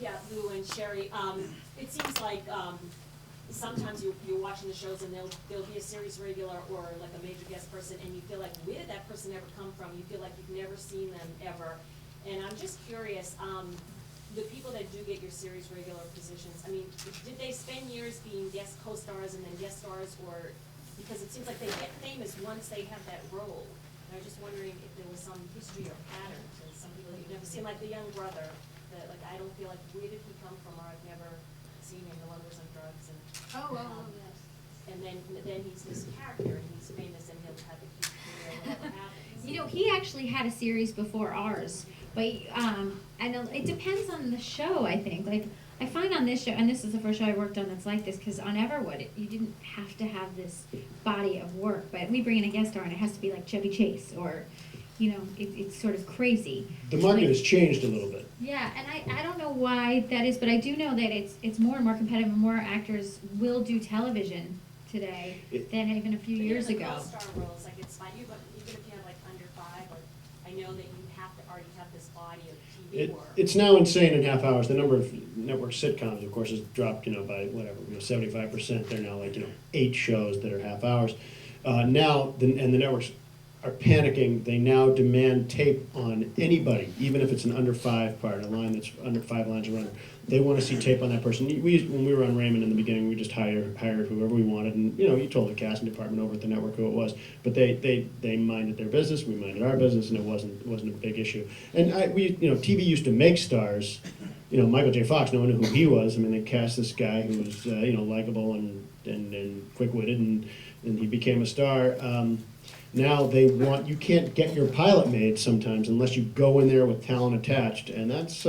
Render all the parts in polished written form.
Yeah, Lou and Sherri, it seems like, sometimes you're watching the shows and there'll be a series regular or like a major guest person, and you feel like, where did that person ever come from? You feel like you've never seen them ever. And I'm just curious, the people that do get your series regular positions, I mean, did they spend years being guest co-stars and then guest stars, or, because it seems like they get famous once they have that role. And I was just wondering if there was some history or pattern to some people you've never seen, like the young brother, that, like, I don't feel like, where did he come from, or I've never seen him, the one who was on drugs, and. Yes. And then he's this character, and he's famous, and he'll have a huge career, whatever happens. You know, he actually had a series before ours, but I know it depends on the show. I think, like, I find on this show, and this is the first show I worked on that's like this, because on Everwood, you didn't have to have this body of work, but we bring in a guest star, and it has to be like Chevy Chase, or, you know, it's sort of crazy. The market Like, has changed a little bit. yeah, and I don't know why that is, but I do know that it's more and more competitive, and more actors will do television today than even a few years The ago. co-star roles, like, it's fine, but even if you have like under 5, or I know that you have to already have this body of TV work. It's now insane in half hours. The number of network sitcoms, of course, has dropped, by whatever, 75%. They're now like, 8 shows that are half hours. Now, the networks are panicking. They now demand tape on anybody, even if it's an under 5 part, a line that's under 5 lines of runner. They want to see tape on that person. When we were on Raymond in the beginning, we just hired whoever we wanted, and you told the casting department over at the network who it was. But they minded their business, we minded our business, and it wasn't a big issue. And TV used to make stars. Michael J. Fox, no one knew who he was. I mean, they cast this guy who was likable and quick-witted, and he became a star. Now you can't get your pilot made sometimes unless you go in there with talent attached, and that's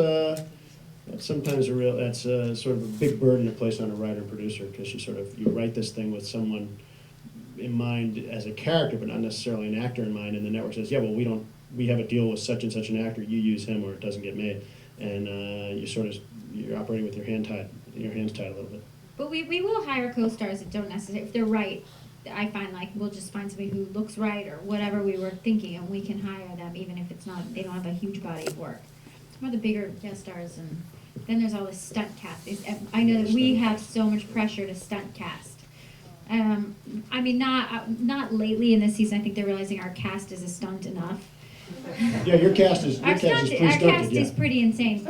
sometimes sort of a big burden to place on a writer and producer, because you write this thing with someone in mind as a character, but not necessarily an actor in mind, and the network says, yeah, well, we have a deal with such and such an actor, you use him or it doesn't get made, and you're operating with your hands tied a little bit. But we will hire co-stars that don't necessarily, if they're right. I find like we'll just find somebody who looks right or whatever we were thinking, and we can hire them even if they don't have a huge body of work. Some of the bigger guest stars, and then there's all this stunt cast. I know that we have so much pressure to stunt cast. I mean, not lately in this season. I think they're realizing our cast is a stunt enough. Yeah, your cast is pretty stunted. Our cast is pretty insane.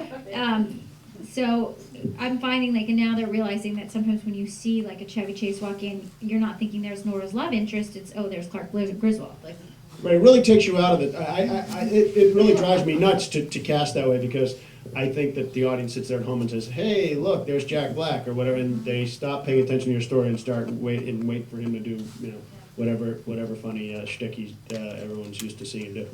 So I'm finding and now they're realizing that sometimes when you see like a Chevy Chase walk in, you're not thinking there's Nora's love interest. It's there's Clark Griswold. Right, it really takes you out of it. It really drives me nuts to cast that way, because I think that the audience sits there at home and says, "Hey, look, there's Jack Black" or whatever, and they stop paying attention to your story and start wait for him to do whatever funny shtick everyone's used to seeing him do.